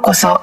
koso.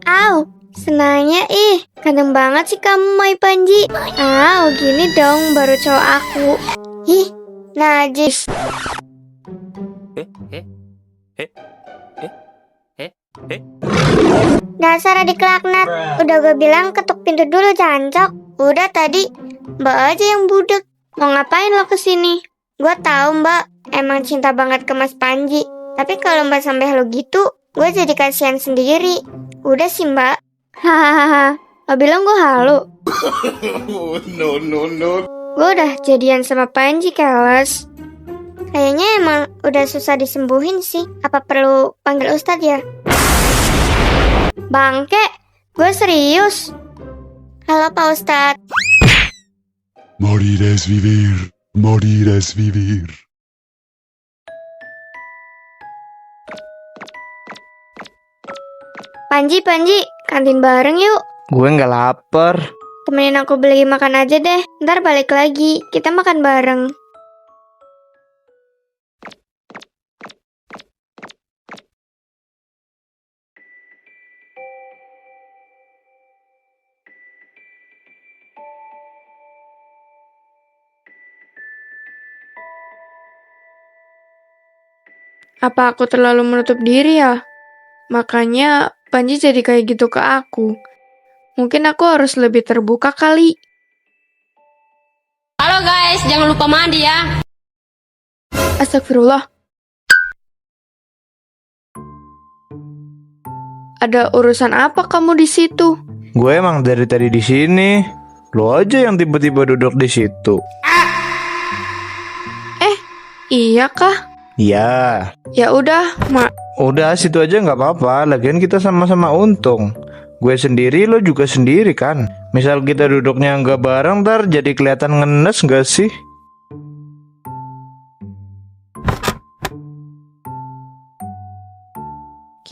Au, senangnya kadang banget sih kamu, Mai Panji. Au, gini dong baru cowok aku. Ih, najis. Dasar adik laknat. Udah gue bilang ketuk pintu dulu, jancok. Udah tadi, Mbak aja yang budek. Mau ngapain lo kesini? Gue tahu Mbak emang cinta banget ke Mas Panji. Tapi kalau Mbak sampai lo gitu, gue jadi kasihan sendiri. Udah sih Mbak. Hahaha. Lo bilang gue halu. No. Gue udah jadian sama Panji, keles. Kayaknya emang udah susah disembuhin sih. Apa perlu panggil Ustadz ya? Bangke, gue serius. Halo Pak Ustadz. Morir es vivir. Morir es vivir. Panji, kantin bareng yuk. Gue nggak lapar. Temenin aku beli makan aja deh. Ntar balik lagi, kita makan bareng. Apa aku terlalu menutup diri ya? Makanya Panji jadi kayak gitu ke aku. Mungkin aku harus lebih terbuka kali. Halo guys, jangan lupa mandi ya. Astagfirullah. Ada urusan apa kamu di situ? Gue emang dari tadi di sini. Lo aja yang tiba-tiba duduk di situ. Iya kah? Ya, Ya udah, udah situ aja nggak apa-apa. Lagian kita sama-sama untung. Gue sendiri, lo juga sendiri kan. Misal kita duduknya nggak bareng, ntar jadi kelihatan ngenes nggak sih?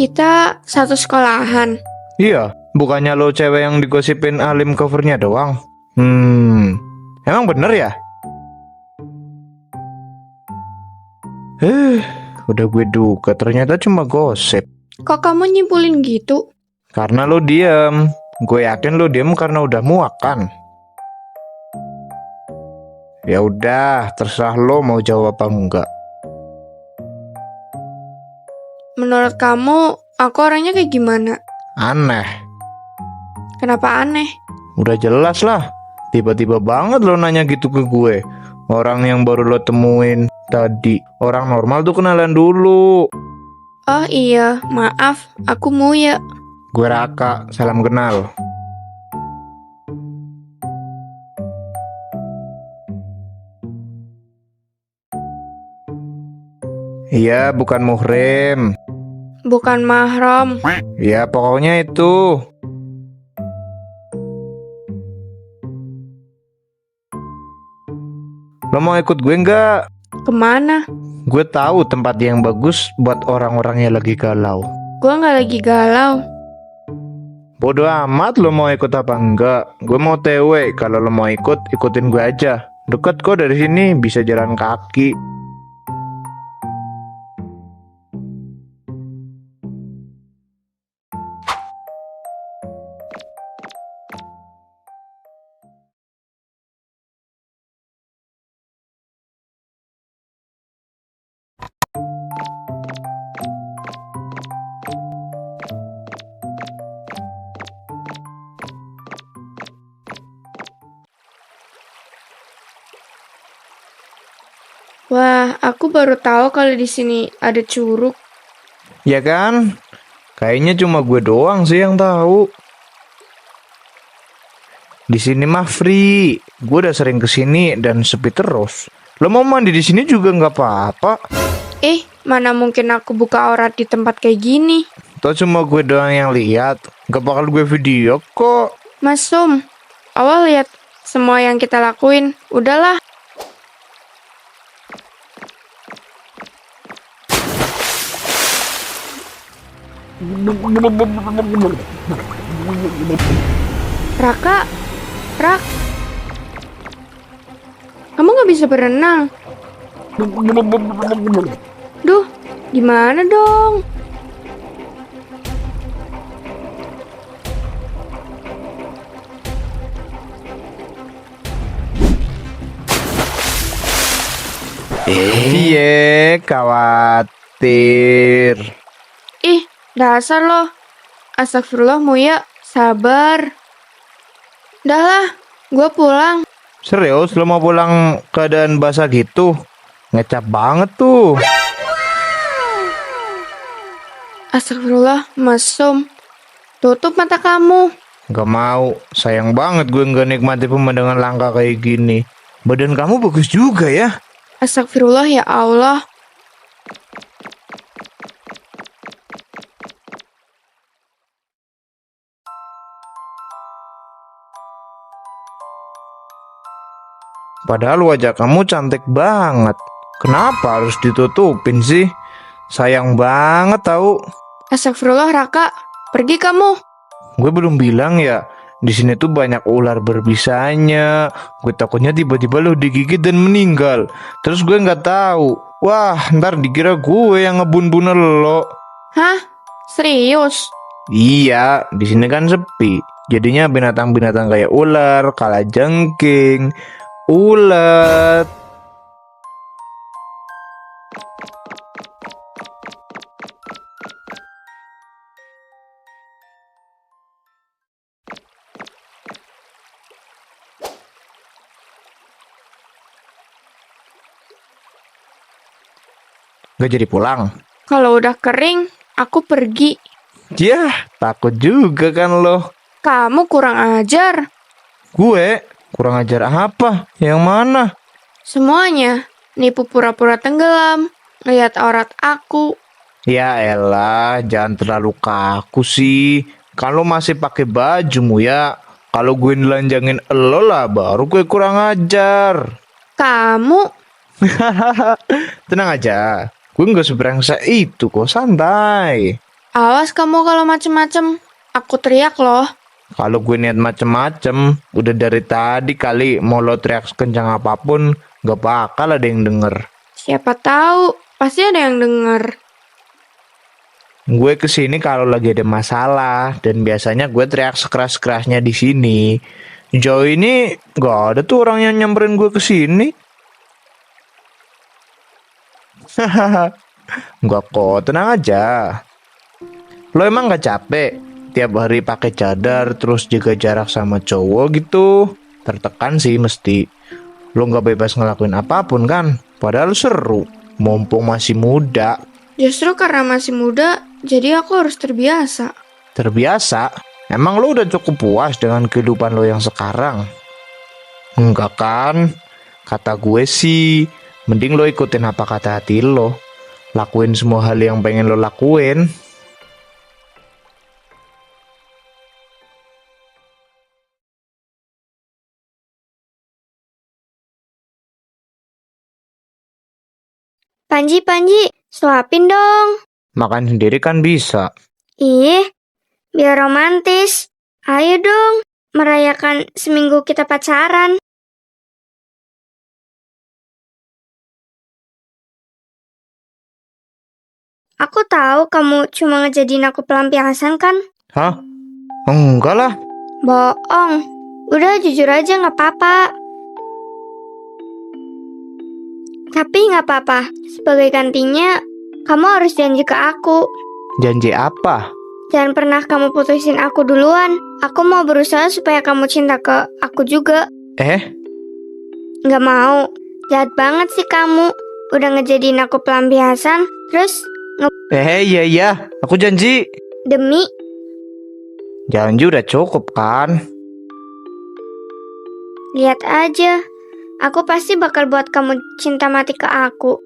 kita satu sekolahan. Iya, bukannya lo cewek yang digosipin alim covernya doang. Emang bener ya? Udah gue duga ternyata cuma gosip. Kok kamu nyimpulin gitu? Karena lo diem. Gue yakin lo diem karena udah muak kan. Ya udah, terserah lo mau jawab apa enggak. Menurut kamu, aku orangnya kayak gimana? Aneh. Kenapa aneh? Udah jelas lah. Tiba-tiba banget lo nanya gitu ke gue. Orang yang baru lo temuin tadi. Orang normal tuh kenalan dulu. Oh iya, maaf, aku Muya. Gue Raka, salam kenal. Iya, bukan muhrim. Bukan mahram. Ya, pokoknya itu. Lo mau ikut gue nggak? Kemana? Gue tahu tempat yang bagus buat orang-orang yang lagi galau. Gue nggak lagi galau. Bodoh amat lo mau ikut apa enggak. Gue mau TW. Kalau lo mau ikut, ikutin gue aja. Deket kok dari sini, bisa jalan kaki. Wah, aku baru tahu kalau di sini ada curug. Ya kan? Kayaknya cuma gue doang sih yang tahu. Di sini mah free. Gue udah sering kesini dan sepi terus. Lo mau mandi di sini juga nggak apa-apa. Mana mungkin aku buka aurat di tempat kayak gini? Toh cuma gue doang yang lihat. Gak bakal gue video kok. Mas Sum, awal lihat semua yang kita lakuin. Udahlah. Raka, kamu gak bisa berenang. Duh, gimana dong? Iya, khawatir. Dasar loh. Astagfirullah Muya, sabar. Dah lah, gue pulang. Serius lo mau pulang keadaan basah gitu? Ngecap banget tuh. Astagfirullah, Mas Sum. Tutup mata kamu. Gak mau, sayang banget gue gak nikmati pemandangan langka kayak gini. Badan kamu bagus juga ya. Astagfirullah ya Allah. Padahal wajah kamu cantik banget. Kenapa harus ditutupin sih? Sayang banget tahu. Astagfirullah Raka, pergi kamu. Gue belum bilang ya, di sini tuh banyak ular berbisanya. Gue takutnya tiba-tiba lo digigit dan meninggal. Terus gue nggak tahu. Wah, ntar dikira gue yang ngebun-bun lo. Hah? Serius? Iya, di sini kan sepi. Jadinya binatang-binatang kayak ular, kalajengking, ulet. Gak jadi pulang. Kalau udah kering, aku pergi. Yah, takut juga kan lo. Kamu kurang ajar. Gue kurang ajar apa? Yang mana? Semuanya. Nipu pura-pura tenggelam. Lihat aurat aku. Ya elah, jangan terlalu kaku sih. Kalau masih pakai bajumu ya. Kalau gue nelanjangin elo lah, baru gue kurang ajar. Kamu. Tenang aja. Gue nggak seberangsa itu kok, santai. Awas kamu kalau macem-macem. Aku teriak loh. Kalau gue niat macem-macem, udah dari tadi kali mau lo teriak sekencang apapun, gak bakal ada yang denger. Siapa tahu, pasti ada yang denger. Gue kesini kalau lagi ada masalah, dan biasanya gue teriak sekeras-kerasnya di sini. Jauh ini gak ada tuh orang yang nyamperin gue kesini. Hahaha, enggak kok, tenang aja. Lo emang gak capek tiap hari pakai cadar terus jaga jarak sama cowok gitu? Tertekan sih mesti. Lo gak bebas ngelakuin apapun kan? Padahal seru, mumpung masih muda. Justru karena masih muda, jadi aku harus terbiasa. Terbiasa? Emang lo udah cukup puas dengan kehidupan lo yang sekarang? Enggak kan? Kata gue sih, mending lo ikutin apa kata hati lo. Lakuin semua hal yang pengen lo lakuin. Panji, suapin dong. Makan sendiri kan bisa. Ih, biar romantis. Ayo dong, merayakan seminggu kita pacaran. Aku tahu kamu cuma ngejadiin aku pelampiasan kan? Hah? Enggak lah. Bohong. Udah jujur aja nggak apa-apa. Tapi nggak apa-apa. Sebagai gantinya, kamu harus janji ke aku. Janji apa? Jangan pernah kamu putusin aku duluan. Aku mau berusaha supaya kamu cinta ke aku juga. Eh? Nggak mau. Jahat banget sih kamu. udah ngejadiin aku pelampiasan, terus Iya, aku janji. demi Janji udah cukup kan? lihat aja. Aku pasti bakal buat kamu cinta mati ke aku.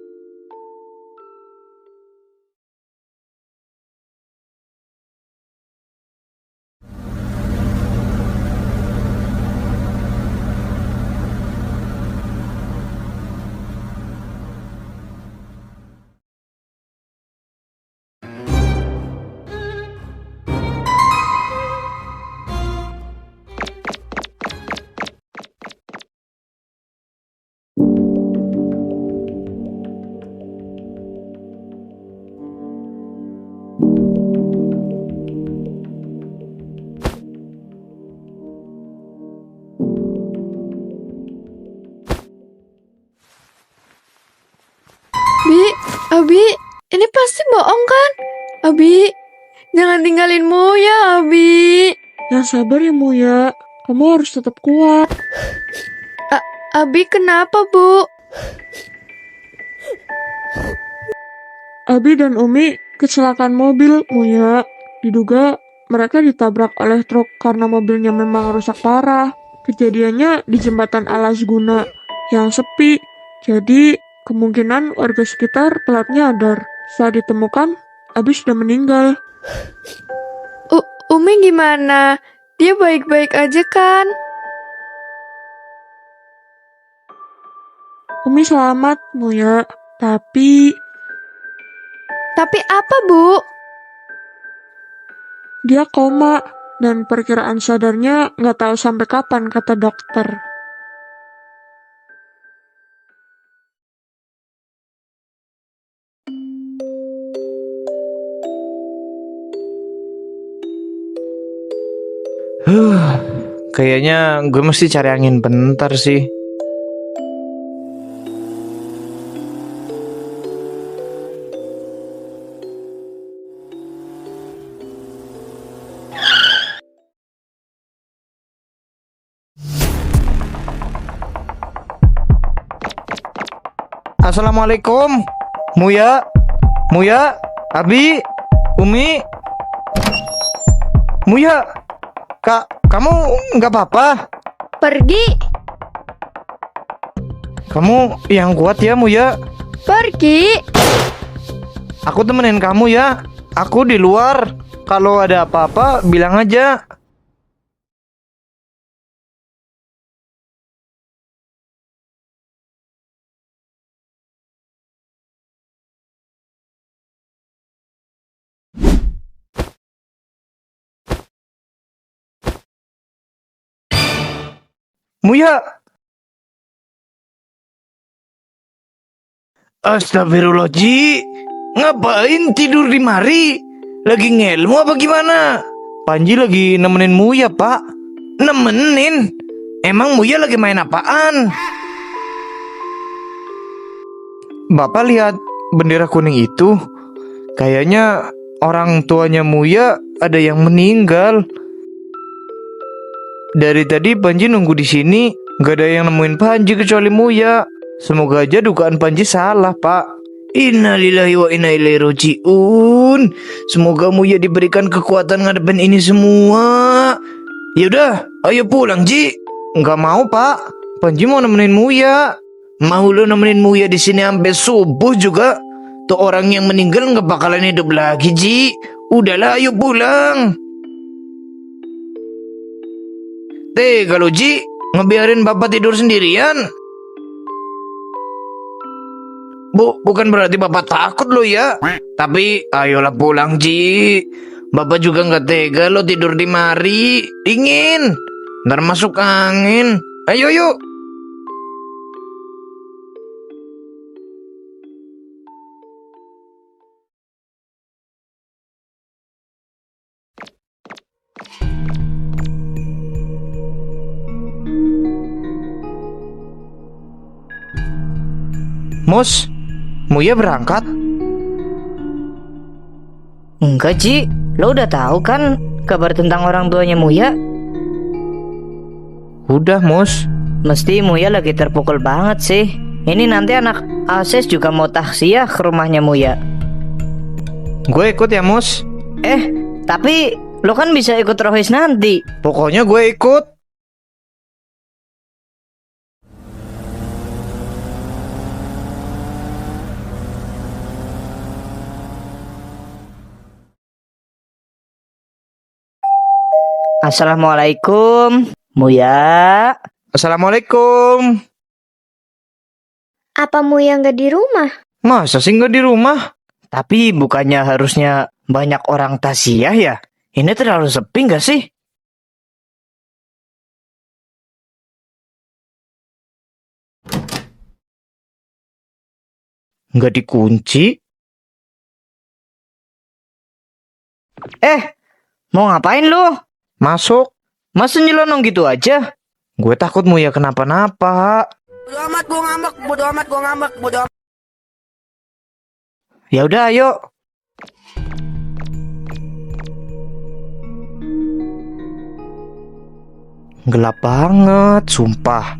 Abi, ini pasti bohong kan? Abi, jangan tinggalin Muya, Abi. Yang sabar ya Muya, kamu harus tetap kuat. Abi kenapa, Bu? Abi dan Umi kecelakaan mobil Muya. Diduga mereka ditabrak oleh truk karena mobilnya memang rusak parah. Kejadiannya di jembatan Alas Guna yang sepi. Jadi kemungkinan warga sekitar telat nyadar. Saat ditemukan, Abi sudah meninggal. Umi gimana? Dia baik-baik aja kan? Umi selamat Muya, tapi Tapi apa, Bu? dia koma dan perkiraan sadarnya nggak tahu sampai kapan, kata dokter. Kayaknya gue mesti cari angin bentar sih. Assalamualaikum, Muya, Abi, Umi. Muya, Kak, kamu nggak apa-apa? Pergi, Kamu yang kuat ya, Muya. pergi. Aku temenin kamu ya. Aku di luar. Kalau ada apa-apa, bilang aja. Muya. Astagfirullah, Ji. Ngapain tidur di mari? Lagi ngelmu apa gimana? Panji lagi nemenin Muya, Pak. Nemenin? Emang Muya lagi main apaan? Bapak lihat bendera kuning itu? Kayaknya orang tuanya Muya ada yang meninggal. Dari tadi Panji nunggu di sini, gak ada yang nemuin Panji kecuali Muya. Semoga aja dugaan Panji salah, Pak. Innalillahi wa inna ilaihi raji'un. Semoga Muya diberikan kekuatan ngadepin ini semua. Yaudah, ayo pulang, Ji. Nggak mau, Pak. Panji mau nemenin Muya. Mau lo nemenin Muya di sini sampai subuh juga? Tuh orang yang meninggal nggak bakalan hidup lagi, Ji. Udahlah, ayo pulang. Kalau Ji, ngebiarin Bapak tidur sendirian. Bu, bukan berarti Bapak takut lo ya. Tapi ayolah pulang, Ji. Bapak juga nggak tega lo tidur di mari. Dingin. Ntar masuk angin. Ayo yuk. Mus, Muya berangkat? Enggak, Ji. Lo udah tahu kan kabar tentang orang tuanya Muya? Udah, Mus. Mesti Muya lagi terpukul banget sih. Ini nanti anak Ases juga mau taksiyah ke rumahnya Muya. Gue ikut ya, Mus. Tapi lo kan bisa ikut rohis nanti. Pokoknya gue ikut. Assalamualaikum, Muya. Assalamualaikum. Apa Muya nggak di rumah? Masa sih nggak di rumah? Tapi bukannya harusnya banyak orang taksiyah ya? Ini terlalu sepi nggak sih? Nggak dikunci? Mau ngapain lo? Masuk. Masa nyelonong gitu aja? Gue takut Muya kenapa-napa. Ya udah, ayo. Gelap banget, sumpah.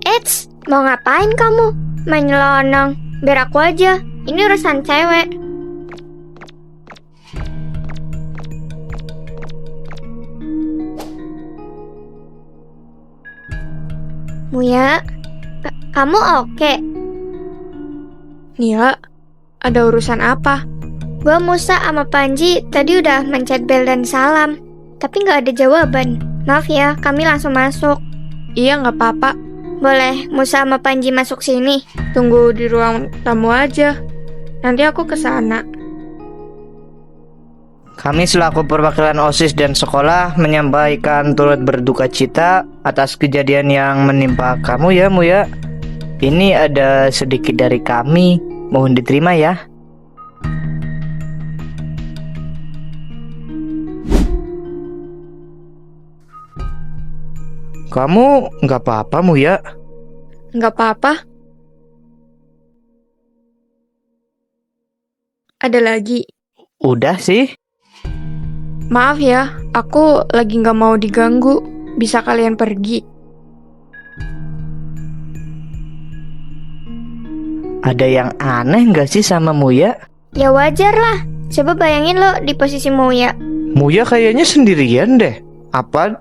Eits, mau ngapain kamu? Main nyelonong. Biar aku aja. Ini urusan cewek. Muya, kamu oke? Nia, ada urusan apa? Gua Musa sama Panji tadi udah mencet bel dan salam, tapi nggak ada jawaban. Maaf ya, kami langsung masuk. Iya, nggak apa-apa. Boleh Musa sama Panji masuk sini? Tunggu di ruang tamu aja. Nanti aku ke sana. Kami selaku perwakilan OSIS dan sekolah menyampaikan turut berduka cita atas kejadian yang menimpa kamu ya, Muya. Ini ada sedikit dari kami, mohon diterima ya. Kamu nggak apa-apa, Muya? Nggak apa-apa. Ada lagi. Udah sih. Maaf ya, aku lagi nggak mau diganggu. Bisa kalian pergi. Ada yang aneh nggak sih sama Muya? Ya wajar lah. Coba bayangin lo di posisi Muya. Muya kayaknya sendirian deh. Apa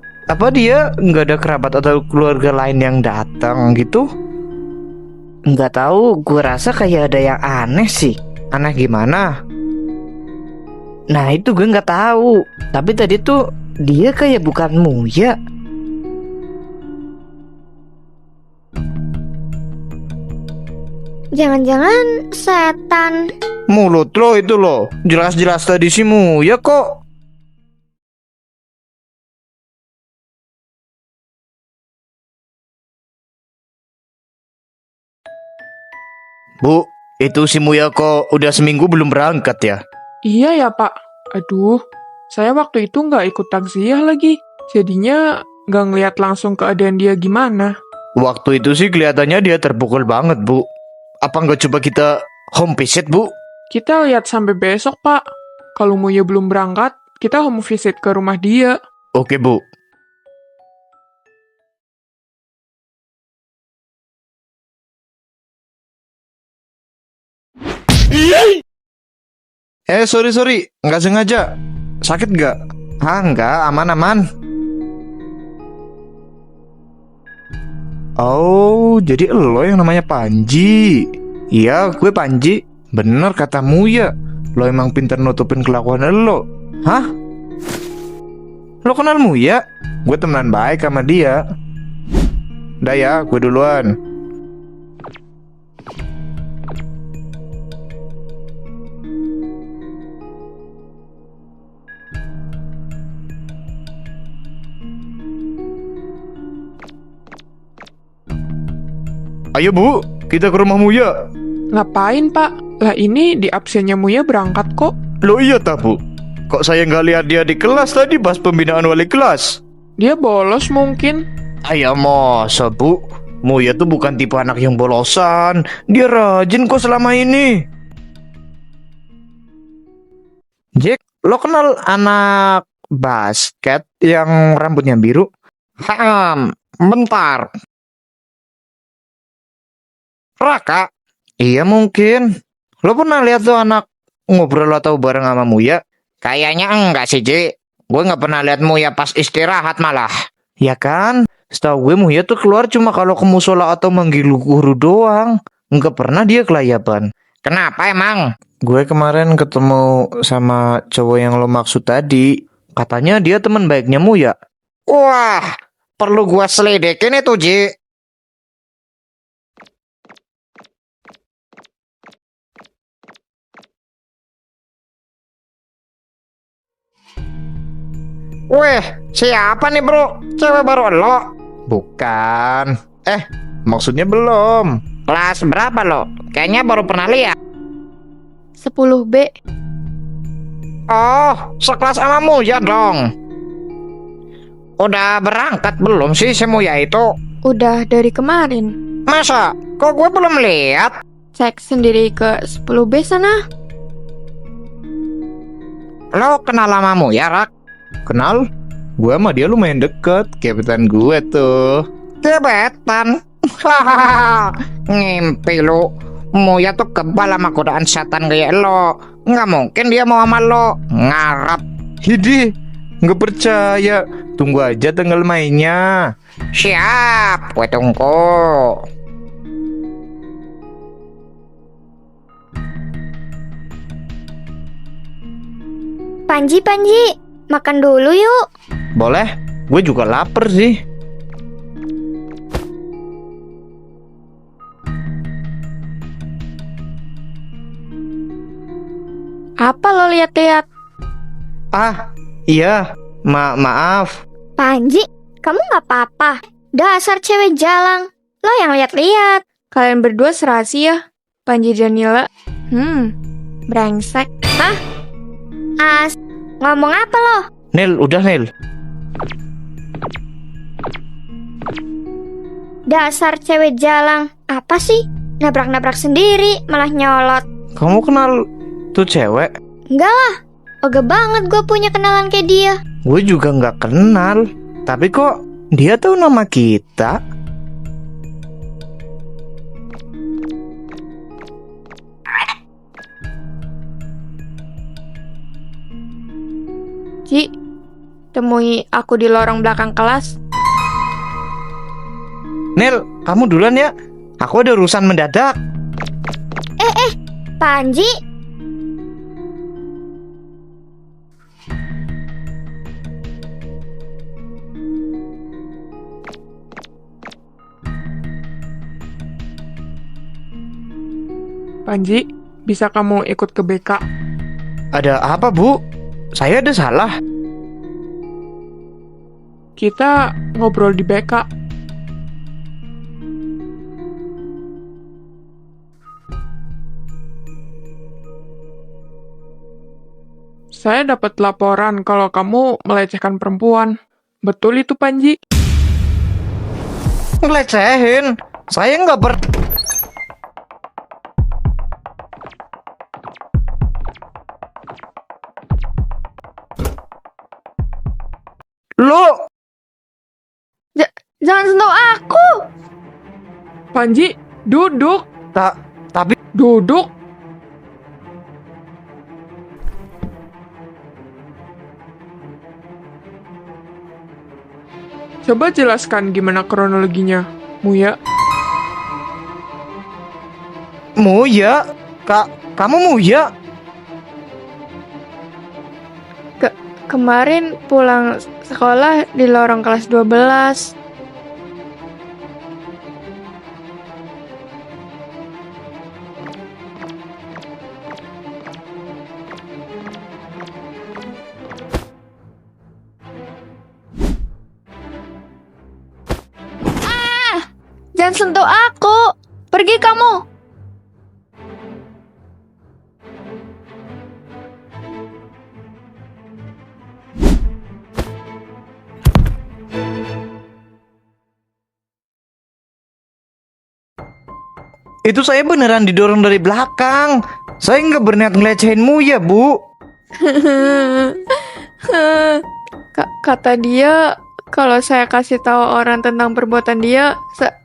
dia nggak ada kerabat atau keluarga lain yang datang gitu? Nggak tahu, gue rasa kayak ada yang aneh sih. Aneh gimana? Nah itu gue nggak tahu. Tapi tadi tuh dia kayak bukan Muya. Jangan-jangan setan. Mulut lo itu lo. Jelas-jelas tadi si Muya kok. Bu, itu si Muya kok udah seminggu belum berangkat ya? Iya ya Pak. Aduh, saya waktu itu nggak ikut taksiyah lagi. Jadinya nggak ngeliat langsung keadaan dia gimana. Waktu itu sih kelihatannya dia terpukul banget, Bu. Apa nggak coba kita home visit, Bu? Kita lihat sampai besok Pak. Kalau Muya belum berangkat, kita home visit ke rumah dia. Oke, Bu. Sorry. Nggak sengaja. Sakit nggak? Nggak. Aman. Oh, jadi lo yang namanya Panji. Iya, gue Panji. Bener kata Muya. Lo emang pinter nutupin kelakuan lo. Hah? Lo kenal Muya? Gue temenan baik sama dia. Udah ya, gue duluan. Ayo Bu, kita ke rumah Muya. Ngapain Pak? Lah ini di absennya Muya berangkat kok. Loh iya tak Bu? Kok saya nggak lihat dia di kelas tadi pas pembinaan wali kelas? Dia bolos mungkin. Ayah masa Bu? Muya tuh bukan tipe anak yang bolosan. Dia rajin kok selama ini. Jack, lo kenal anak basket yang rambutnya biru? Bentar. Raka? Iya mungkin. Lo pernah lihat tuh anak ngobrol atau bareng sama Muya? Kayaknya enggak sih, Ji. Gue nggak pernah lihat Muya pas istirahat malah. Ya kan? Setahu gue Muya tuh keluar cuma kalau ke musola atau manggil guru doang. Nggak pernah dia kelayaban. Kenapa emang? Gue kemarin ketemu sama cowok yang lo maksud tadi. Katanya dia teman baiknya Muya. Wah, perlu gue selidikin itu, Ji. Weh, siapa nih bro? Cewek baru lo? Bukan. Maksudnya belum. Kelas berapa lo? Kayaknya baru pernah lihat. 10B. Oh, sekelas sama Muya dong. Udah berangkat belum sih si Muya itu? Udah dari kemarin. Masa? Kok gue belum lihat? Cek sendiri ke 10B sana. Lo kenal sama Muya, Rak? Kenal? Gue sama dia lumayan deket. Gebetan gue tuh. Gebetan? Hahaha. Ngimpi lo. Muya tuh kebal sama godaan setan kayak lo. Nggak mungkin dia mau sama lo. Ngarap. Hidi, nggak percaya. Tunggu aja tanggal mainnya. Siap, gue tunggu. Panji, makan dulu yuk. Boleh, gue juga lapar sih. Apa lo lihat-lihat? Ah, iya. Maaf. Panji, kamu nggak apa-apa. Dasar cewek jalang. Lo yang lihat-lihat. Kalian berdua serasi ya? Panji dan Nila. Brengsek. Ngomong apa lo? Nil, udah Nil. Dasar cewek jalang. Apa sih? Nabrak-nabrak sendiri, malah nyolot. Kamu kenal tuh cewek? Enggak lah. Oga banget gue punya kenalan kayak dia. Gue juga nggak kenal. Tapi kok dia tahu nama kita? Ci, temui aku di lorong belakang kelas. Nil, kamu duluan ya. Aku ada urusan mendadak. Panji, Panji, bisa kamu ikut ke BK? Ada apa, Bu? Saya ada salah. Kita ngobrol di BK. Saya dapat laporan kalau kamu melecehkan perempuan. Betul itu, Panji? Ngelecehin? Saya nggak Lo Jangan sentuh aku! Panji, duduk! tapi Duduk! Coba jelaskan gimana kronologinya, Muya. Muya? Kamu Muya? Kemarin pulang sekolah di lorong kelas 12. Jangan sentuh aku! Pergi kamu! Itu saya beneran didorong dari belakang. Saya nggak berniat ngelecehin Muya, Bu. Kata dia, kalau saya kasih tahu orang tentang perbuatan dia,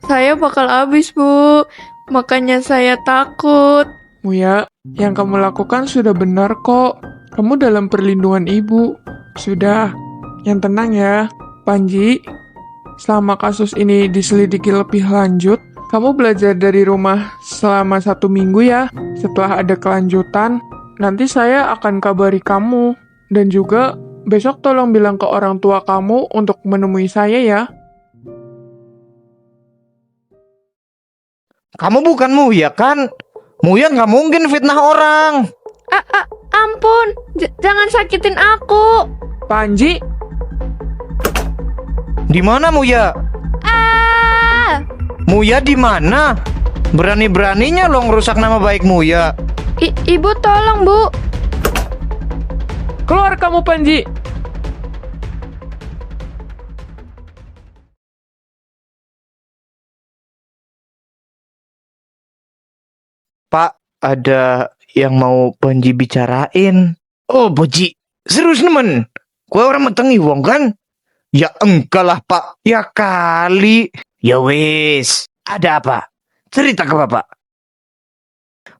saya bakal habis, Bu. Makanya saya takut. Muya, yang kamu lakukan sudah benar kok. Kamu dalam perlindungan ibu. Sudah, yang tenang ya. Panji, selama kasus ini diselidiki lebih lanjut, kamu belajar dari rumah selama 1 minggu ya. Setelah ada kelanjutan, nanti saya akan kabari kamu. Dan juga, besok tolong bilang ke orang tua kamu untuk menemui saya ya. Kamu bukan Muya kan? Muya nggak mungkin fitnah orang. Ampun, jangan sakitin aku. Panji, Di mana Muya? Muya di mana? Berani-beraninya lo ngerusak nama baik Muya. Ibu tolong, Bu. keluar kamu Panji. Pak, ada yang mau Panji bicarain. Oh, Boji, serius nemen? Kue orang metengi wong kan? Ya enggak lah, Pak. Ya kali. Ya wis, ada apa? Cerita ke Bapak.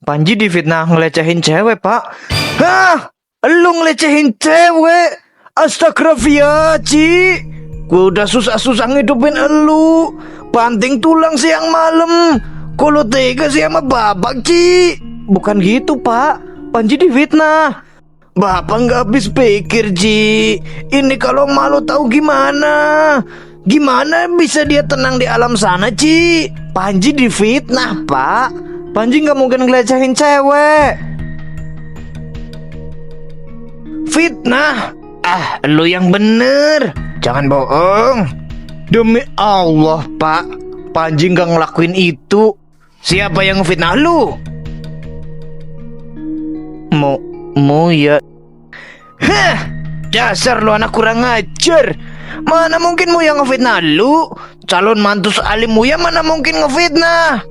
Panji difitnah ngelecehin cewek, Pak. Hah? Lu ngelecehin cewek? Astagfirullah, Ci. Gue udah susah-susah ngidupin elu. Banting tulang siang malam. Kalau tega sih sama Bapak, Ci. Bukan gitu, Pak. Panji difitnah. Bapak nggak habis pikir, Ci. Ini kalau malu tahu gimana? Gimana bisa dia tenang di alam sana, Ci? Panji difitnah, Pak. Panji nggak mungkin ngelecehin cewek. Fitnah? Ah, lu yang bener. Jangan bohong. Demi Allah, Pak. Panji nggak ngelakuin itu. Siapa yang ngefitnah lu? Mau ya. Hah, dasar lu anak kurang ajar. Mana mungkin mu yang ngefitnah lu? Calon mantu alim Muya mana mungkin ngefitnah?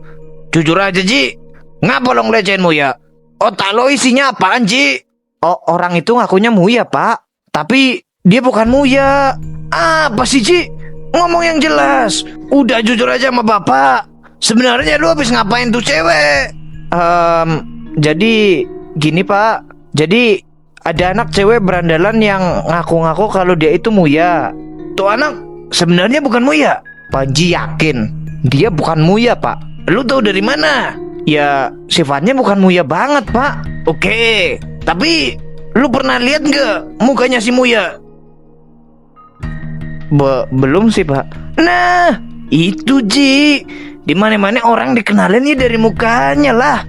Jujur aja, Ji. Ngapa lo ngelecehin Muya? Otak lo isinya apaan, Ji? Oh, orang itu ngakunya Muya, Pak. Tapi dia bukan Muya. Apa sih, Ji? Ngomong yang jelas. Udah jujur aja sama Bapak. Sebenarnya lu habis ngapain tuh cewek? Jadi gini, Pak. Jadi ada anak cewek berandalan yang ngaku-ngaku kalau dia itu Muya. Tuh anak sebenarnya bukan Muya. Panji yakin dia bukan Muya, Pak. Lu tahu dari mana? Ya sifatnya bukan Muya banget, Pak. Oke, tapi lu pernah lihat nggak mukanya si Muya? Belum sih, Pak. Nah, itu, Ji. Di mana-mana orang dikenalinnya dari mukanya lah.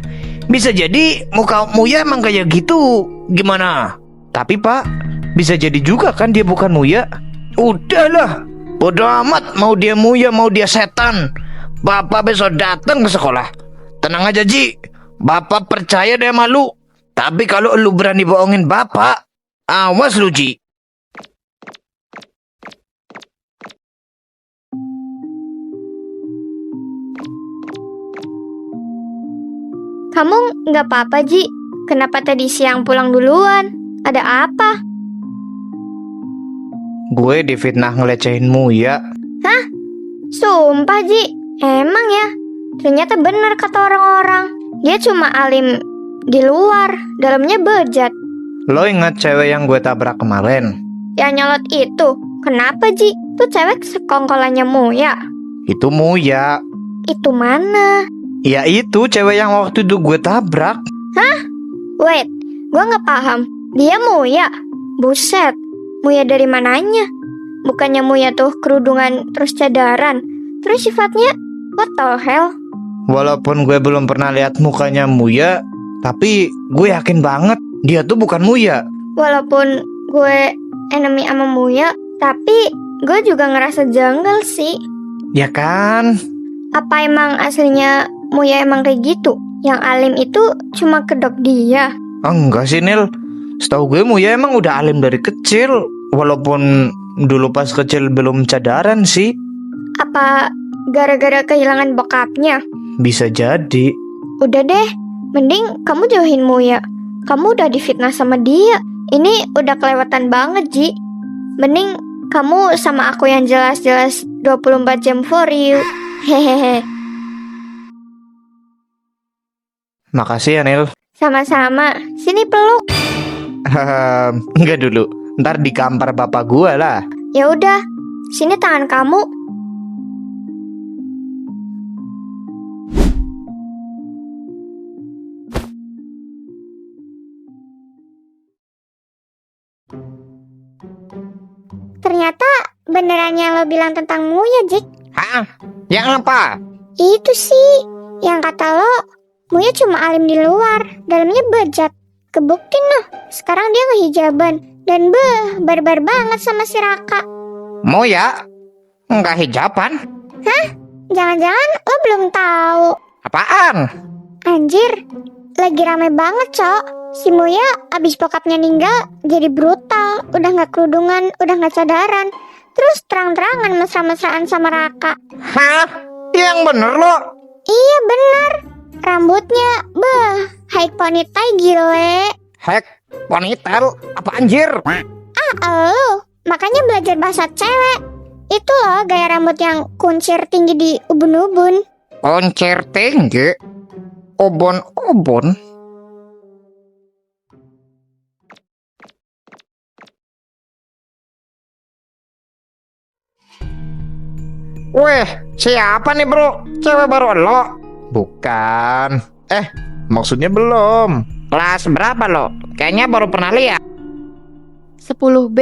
Bisa jadi muka Muya emang kayak gitu. Gimana? Tapi, Pak, bisa jadi juga kan dia bukan Muya. Udahlah, bodo amat mau dia Muya mau dia setan. Bapak besok datang ke sekolah. Tenang aja, Ji. Bapak percaya deh sama lu. Tapi kalau lu berani bohongin Bapak, awas lu, Ji. Kamu nggak apa-apa, Ji? Kenapa tadi siang pulang duluan? Ada apa? Gue difitnah ngelecehin Muya. Hah? Sumpah, Ji. Emang ya? Ternyata benar kata orang-orang. Dia cuma alim di luar, dalamnya bejat. Lo ingat cewek yang gue tabrak kemarin? Yang nyolot itu, kenapa, Ji? Tuh cewek sekongkolannya Muya. Itu Muya. Itu mana? Ya itu cewek yang waktu itu gue tabrak. Wait, gue nggak paham. Dia Muya? Buset, Muya dari mananya? Bukannya Muya tuh kerudungan terus cadaran. Terus sifatnya, what the hell? Walaupun gue belum pernah lihat mukanya Muya, tapi gue yakin banget dia tuh bukan Muya. Walaupun gue enemy sama Muya, tapi gue juga ngerasa janggal sih. Ya kan? Apa emang aslinya Muya emang kayak gitu? Yang alim itu cuma kedok dia? Enggak sih, Nil. Setahu gue Muya emang udah alim dari kecil. Walaupun dulu pas kecil belum cadaran sih. Apa gara-gara kehilangan bokapnya? Bisa jadi. Udah deh, mending kamu jauhin Muya. Kamu udah difitnah sama dia. ini udah kelewatan banget, Ji. Mending kamu sama aku yang jelas-jelas 24 jam for you. Hehehe. Makasih ya, Nil. Sama-sama. Sini peluk. Enggak dulu. Ntar dikampar bapak gua lah. Ya udah. Sini tangan kamu. Ternyata beneran yang lo bilang tentang Muya, Jik. Hah? Yang apa? Itu sih, yang kata lo, Muya cuma alim di luar, dalamnya bejat. Kebukti noh, sekarang dia ngehijaban. Dan barbar banget sama si Raka. Moya? Enggak hijaban? Jangan-jangan lo belum tahu. Apaan? Anjir, lagi rame banget, Cok. Si Muya abis bokapnya ninggal jadi brutal, udah gak kerudungan, udah gak cadaran. Terus terang-terangan mesra-mesraan sama Raka. Hah? Yang bener lo? Iya bener, rambutnya, high ponytail gile. Hek, ponytail? Apa anjir? Lo, makanya belajar bahasa cewek. Itu loh gaya rambut yang kuncir tinggi di ubun-ubun. Koncer tinggi? Obon-obon? Weh, siapa nih bro? Cewek baru lo? Bukan. Maksudnya belum. Kelas berapa lo? Kayaknya baru pernah lihat. 10B.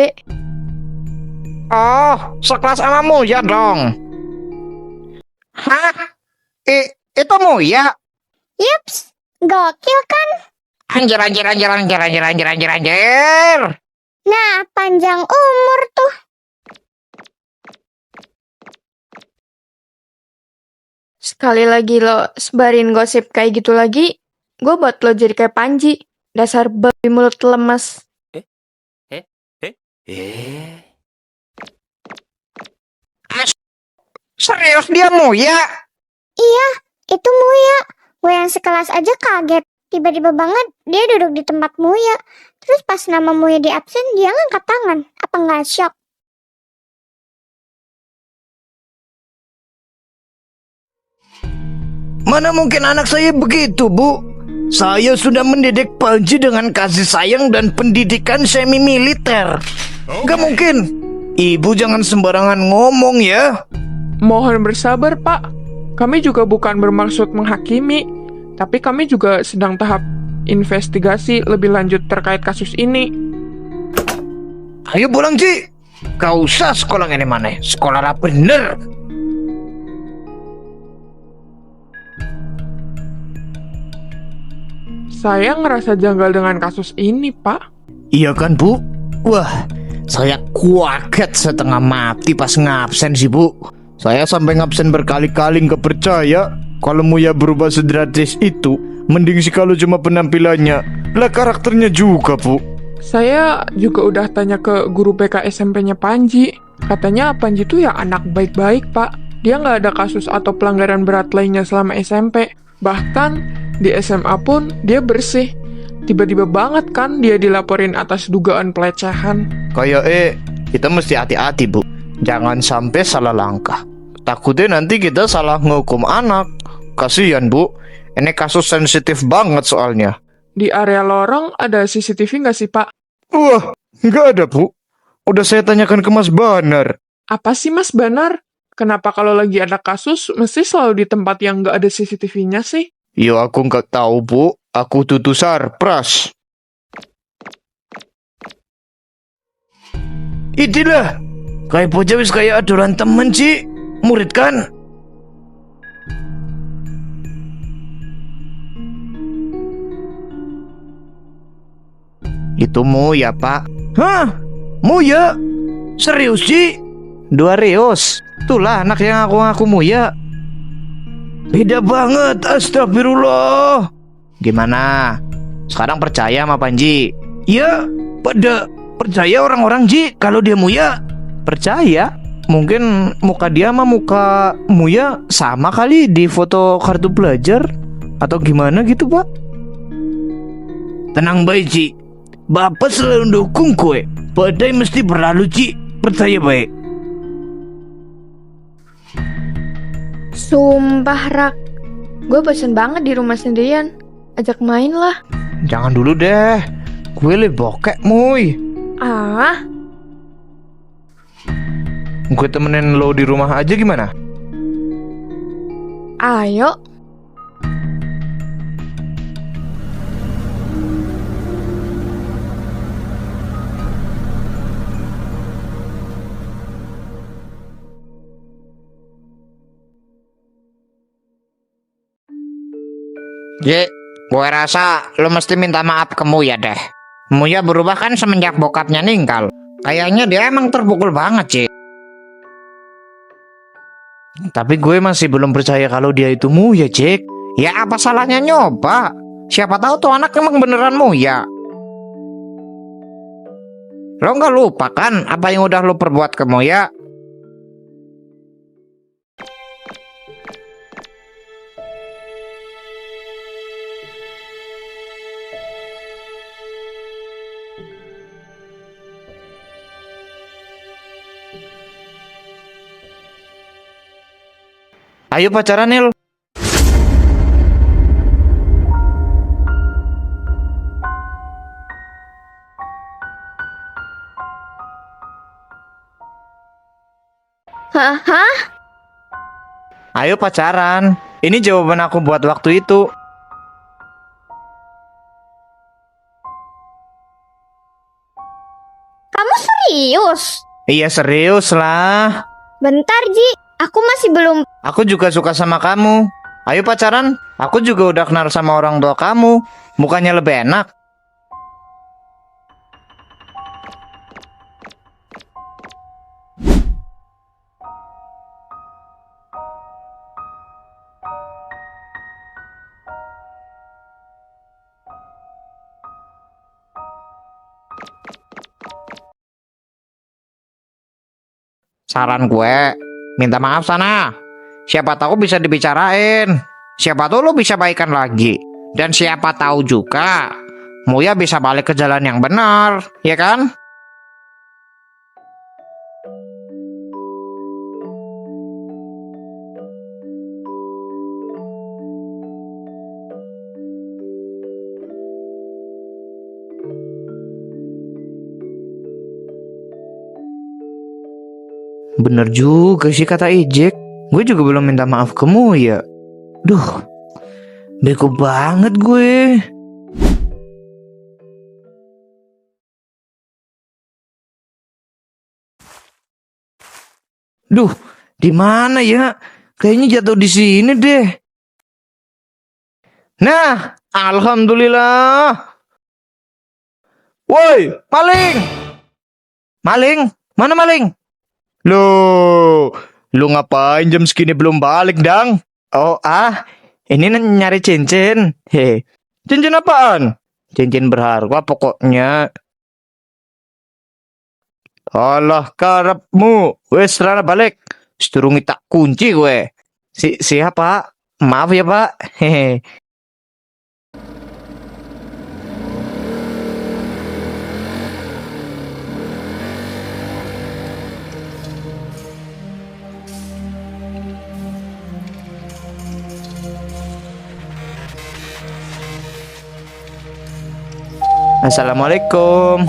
Oh, sekelas sama Muya dong. Hah? Itu Muya? Yups, gokil kan? Anjir. Nah, panjang umur tuh. Sekali lagi lo sebarin gosip kayak gitu lagi, gue buat lo jadi kayak Panji. Dasar babi mulut lemes. Serius dia Muya? Iya, itu Muya. Gue yang sekelas aja kaget. Tiba-tiba banget dia duduk di tempat Muya. Terus pas nama Muya di absen, dia ngangkat tangan. Apa nggak shock? Mana mungkin anak saya begitu, Bu? Saya sudah mendidik Panji dengan kasih sayang dan pendidikan semi militer. Gak mungkin. Ibu jangan sembarangan ngomong ya. Mohon bersabar, Pak. Kami juga bukan bermaksud menghakimi, tapi kami juga sedang tahap investigasi lebih lanjut terkait kasus ini. Ayo pulang, Ci. Gak usah sekolah ini mana. Sekolah lah bener. Saya ngerasa janggal dengan kasus ini, Pak. Iya kan, Bu? Wah, saya kaget setengah mati pas ngabsen sih, Bu. Saya sampai ngabsen berkali-kali nggak percaya kalau Muya berubah sedrastis itu. Mending sih kalau cuma penampilannya. Lah karakternya juga, Bu. Saya juga udah tanya ke guru BK SMP-nya Panji. Katanya Panji itu ya anak baik-baik, Pak. Dia nggak ada kasus atau pelanggaran berat lainnya selama SMP. Bahkan di SMA pun dia bersih. Tiba-tiba banget kan dia dilaporin atas dugaan pelecehan. Kayak kita mesti hati-hati, Bu. Jangan sampai salah langkah. Takutnya nanti kita salah ngehukum anak. Kasihan, Bu. Ini kasus sensitif banget soalnya. Di area lorong ada CCTV nggak sih, Pak? Wah, nggak ada, Bu. Udah saya tanyakan ke Mas Banar. Apa sih, Mas Banar? Kenapa kalau lagi ada kasus mesti selalu di tempat yang nggak ada CCTV-nya sih? Yo, aku nggak tahu, Bu. Aku tutu sarpras. Itulah. Kayak bocah wis kayak adoran temen, Ci. Murid kan? Itu Muya, Pak. Hah? Muya? Serius, Ci? Dua Rios. Itulah anak yang aku Muya. Beda banget, astagfirullah. Gimana? Sekarang percaya sama Panji? Ya, pada percaya orang-orang, Ji, kalau dia Muya. Percaya? Mungkin muka dia sama muka Muya sama kali di foto kartu pelajar. Atau gimana gitu, Pak? Tenang baik, Ji. Bapak selalu dukung kue. Badai mesti berlalu, Ci. Percaya baik. Sumpah, Rak. Gue bosen banget di rumah sendirian. Ajak main lah. Jangan dulu deh. Gue lebih bokek, Muy. Ah, Gue temenin lo di rumah aja gimana? ayo. Ji, gue rasa lo mesti minta maaf ke Muya deh. Muya berubah kan semenjak bokapnya ninggal. Kayaknya dia emang terpukul banget, Ci. Tapi gue masih belum percaya kalau dia itu Muya, Jack. Ya apa salahnya nyoba? Siapa tahu tuh anak emang beneran Muya. Lo nggak lupa kan apa yang udah lo perbuat ke Muya? Ayo pacaran, Nil. Hah? Ayo pacaran. Ini jawaban aku buat waktu itu. Kamu serius? Iya serius lah. Bentar, Ji. Aku masih belum... Aku juga suka sama kamu. Ayo pacaran. Aku juga udah kenal sama orang tua kamu. Bukannya lebih enak? Saran gue, minta maaf sana. Siapa tahu bisa dibicarain. Siapa tahu lo bisa baikan lagi. Dan siapa tahu juga Muya bisa balik ke jalan yang benar, ya kan? Bener juga sih kata Ijek. Gue juga belum minta maaf ke Muya. Duh, bego banget gue. Duh, di mana ya? Kayaknya jatuh di sini deh. Nah, alhamdulillah. Woi, maling! Maling? Mana maling? Loh, lu ngapain jam segini belum balik, Dang? Oh, ini nyari cincin. Cincin apaan? Cincin berharga pokoknya. Alah, karepmu. Wes, rana balik. Seturungi tak kunci gue. Siapa? Maaf ya, Pak. Hehe. Assalamualaikum.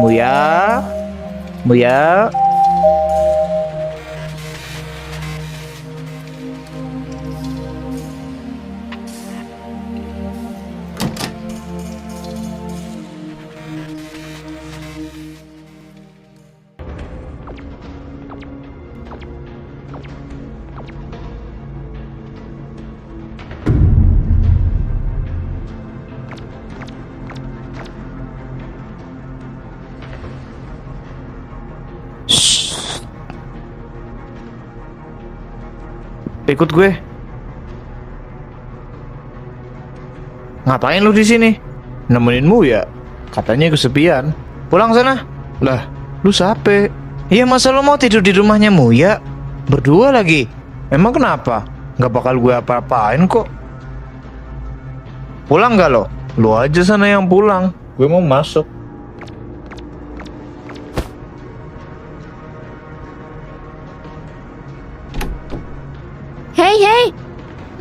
Muya. Muya. Ikut gue. Ngapain lu di sini? Nemeninmu ya? Katanya kesepian. Pulang sana. Lah, lu siapa? Iya, masa lu mau tidur di rumahnya Muya? Berdua lagi. Emang kenapa? Gak bakal gue apa-apain kok. Pulang gak lo? Lu aja sana yang pulang. Gue mau masuk.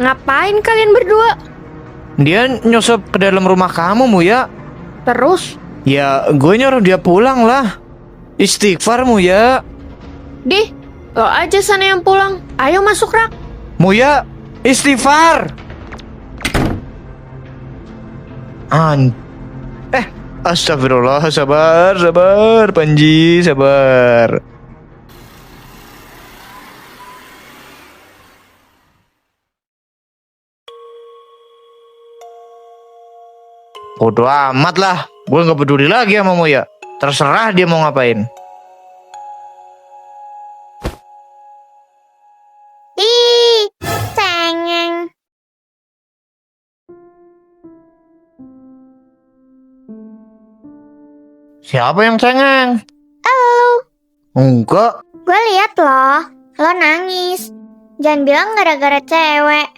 Ngapain kalian berdua? Dia nyusup ke dalam rumah kamu, Muya. Terus? Ya, gue nyuruh dia pulang lah. Istighfar, Muya. Di, lo aja sana yang pulang. Ayo masuk, Rak. Muya, istighfar. Astagfirullah, sabar, Panji, sabar. Bodo amat lah, gue nggak peduli lagi sama Muya. Terserah dia mau ngapain. Ih, cengeng. Siapa yang cengeng? Halo, Enggak. gue lihat loh, lo nangis. Jangan bilang gara-gara cewek.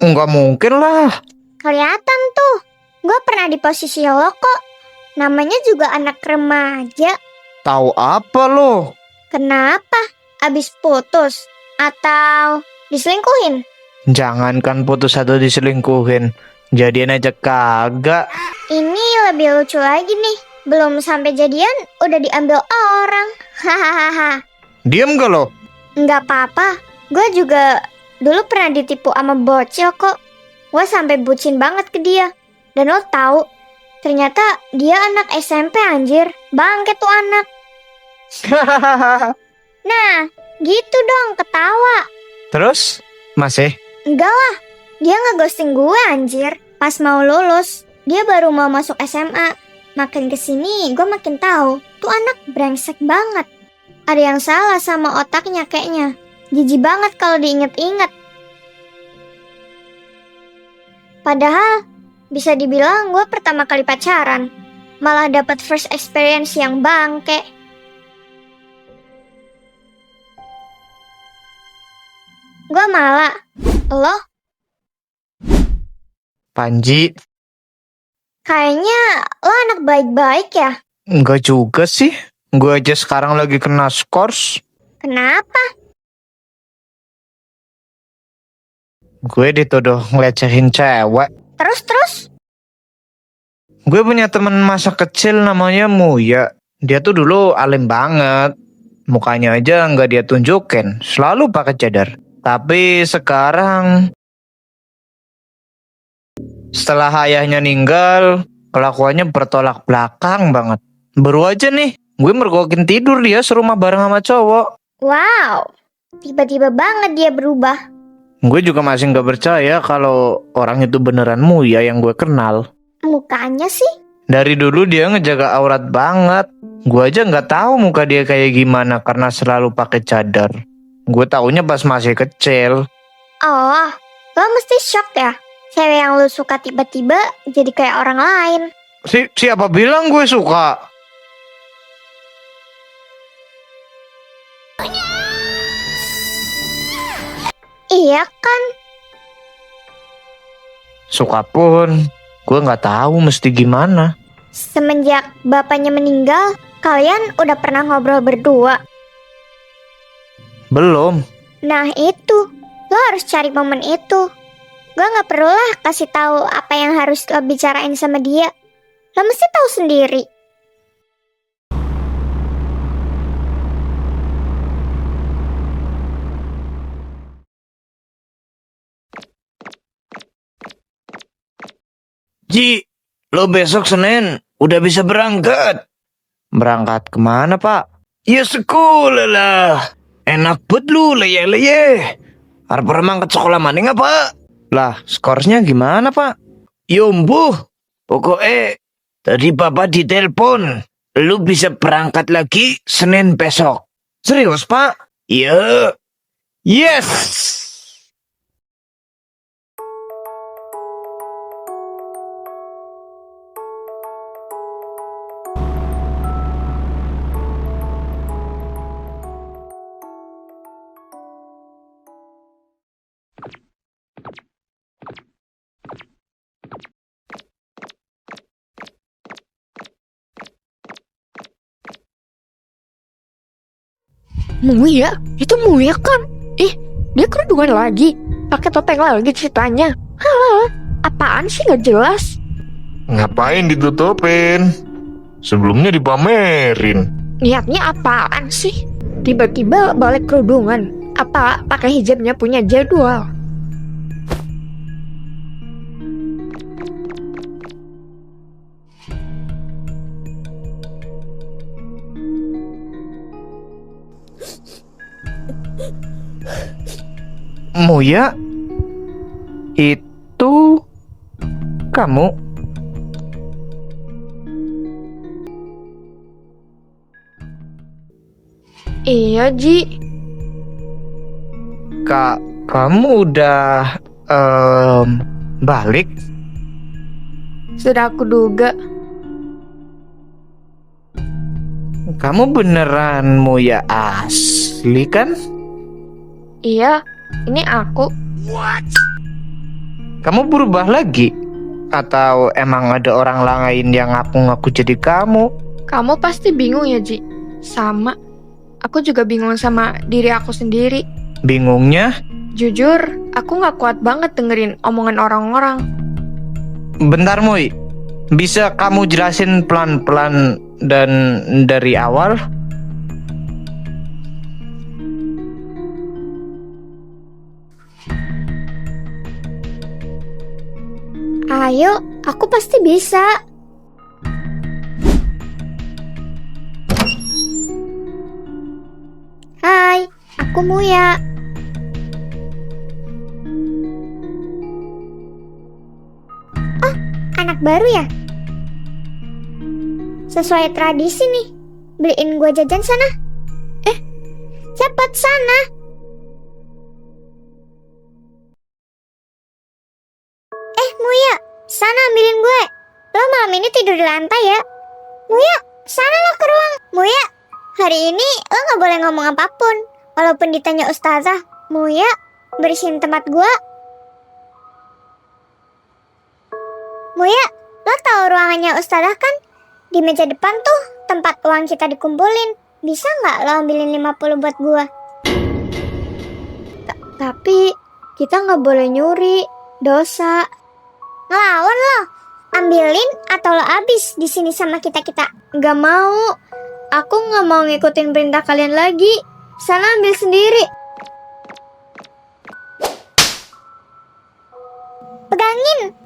Enggak mungkin lah. Kelihatan tuh, gue pernah di posisi lo kok. Namanya juga anak remaja. Tahu apa lo? Kenapa? Abis putus? Atau diselingkuhin? Jangankan putus atau diselingkuhin, jadian aja kagak. Ini lebih lucu lagi nih. Belum sampai jadian, udah diambil orang. Hahaha. Diem gak lo? Nggak apa-apa. Gue juga dulu pernah ditipu sama bocil kok. Gue sampai bucin banget ke dia. Dan lo tahu, ternyata dia anak SMP anjir. Bangke tuh anak. Nah, gitu dong ketawa. Terus? Masih? Enggak lah, dia ngeghosting gue anjir. Pas mau lulus, dia baru mau masuk SMA. Makin kesini gue makin tahu, tuh anak brengsek banget. Ada yang salah sama otaknya kayaknya. Jijik banget kalau diinget-inget. Padahal bisa dibilang gue pertama kali pacaran. Malah dapat first experience yang bangke. Gue malah. Lo? Panji? Kayaknya lo anak baik-baik ya? Enggak juga sih. Gue aja sekarang lagi kena skors. Kenapa? Gue dituduh ngelecehin cewek. Terus? Gue punya teman masa kecil namanya Muya. Dia tuh dulu alim banget. Mukanya aja nggak dia tunjukin. Selalu pakai cadar. Tapi sekarang setelah ayahnya meninggal, kelakuannya bertolak belakang banget. Baru aja nih, gue mergokin tidur dia serumah bareng sama cowok. Wow, tiba-tiba banget dia berubah. Gue juga masih nggak percaya kalau orang itu beneran Muya yang gue kenal. Mukanya sih? Dari dulu dia ngejaga aurat banget. Gue aja nggak tahu muka dia kayak gimana karena selalu pakai cadar. Gue taunya pas masih kecil. Oh, lo mesti shock ya? Cewek yang lo suka tiba-tiba jadi kayak orang lain. Siapa bilang gue suka? Iya kan? Suka pun, gue nggak tahu mesti gimana. Semenjak bapaknya meninggal, kalian udah pernah ngobrol berdua? Belum. Nah itu, lo harus cari momen itu. Gue gak perlu lah kasih tahu apa yang harus lo bicarain sama dia. Lo mesti tahu sendiri. Ji, lo besok Senin udah bisa berangkat. Berangkat kemana, Pak? Ya sekolah lah. Enak buat lu leye-leye. Harap berangkat sekolah maning apa? Lah, skorsnya gimana, Pak? Yombo, pokoknya tadi Papa ditelepon. Lu bisa berangkat lagi Senin besok. Serius, Pak? Iya. Yes! Muya? Itu Muya kan? Ih, dia kerudungan lagi. pakai topeng lagi ceritanya. Hah, apaan sih nggak jelas? Ngapain ditutupin? Sebelumnya dipamerin. Niatnya apaan sih? Tiba-tiba balik kerudungan. Apa pakai hijabnya punya jadwal? Muya, itu kamu? Iya, Ji. Kamu udah balik? Sudah aku duga. Kamu beneran Muya asli kan? Iya, ini aku. Kamu berubah lagi? Atau emang ada orang lain yang ngaku-ngaku jadi kamu? Kamu pasti bingung ya, Ji. Sama. Aku juga bingung sama diri aku sendiri. Bingungnya? Jujur, aku nggak kuat banget dengerin omongan orang-orang. Bentar Muy, bisa kamu jelasin pelan-pelan dan dari awal? Ayo, aku pasti bisa. Hai, aku Muya. Oh, anak baru ya? Sesuai tradisi nih, beliin gua jajan sana. Cepat sana. Muya, sana ambilin gue. Lo malam ini tidur di lantai ya. Muya, sana lo ke ruang. Muya, hari ini lo gak boleh ngomong apapun. Walaupun ditanya ustazah. Muya, bersihin tempat gue. Muya, lo tahu ruangannya ustazah kan? Di meja depan tuh tempat uang kita dikumpulin. Bisa gak lo ambilin 50 buat gue? Tapi kita nggak boleh nyuri, dosa. Ngelawan lo. Ambilin atau lo abis di sini sama kita-kita. Nggak mau. Aku nggak mau ngikutin perintah kalian lagi. Sana ambil sendiri. Pegangin.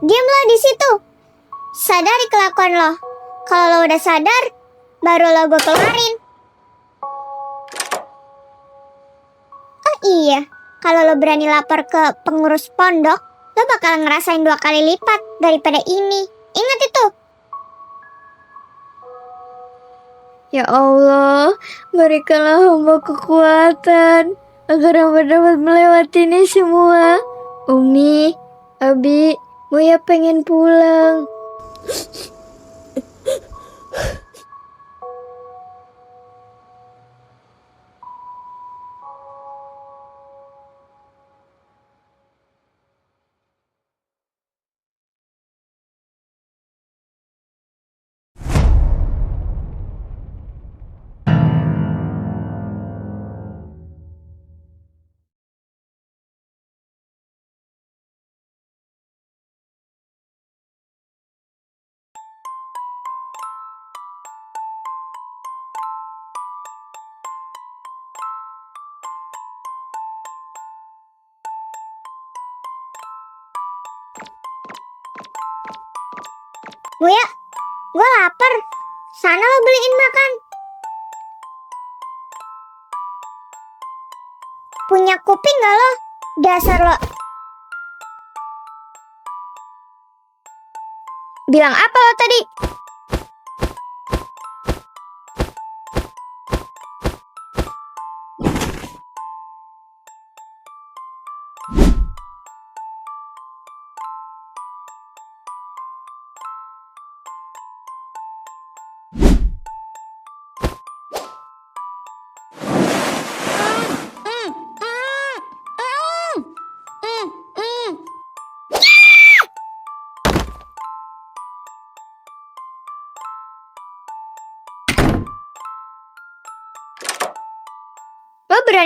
Diamlah di situ. Sadari kelakuan lo. Kalau lo udah sadar, baru lo gue keluarin. Oh iya, kalau lo berani lapor ke pengurus pondok, lo bakal ngerasain 2 kali lipat daripada ini. Ingat itu. Ya Allah, berikanlah hamba kekuatan agar hamba dapat melewati ini semua. Umi, Abi, Muya pengen pulang. Muya, gue lapar. Sana lo beliin makan. Punya kuping gak lo? Dasar lo. Bilang apa lo tadi?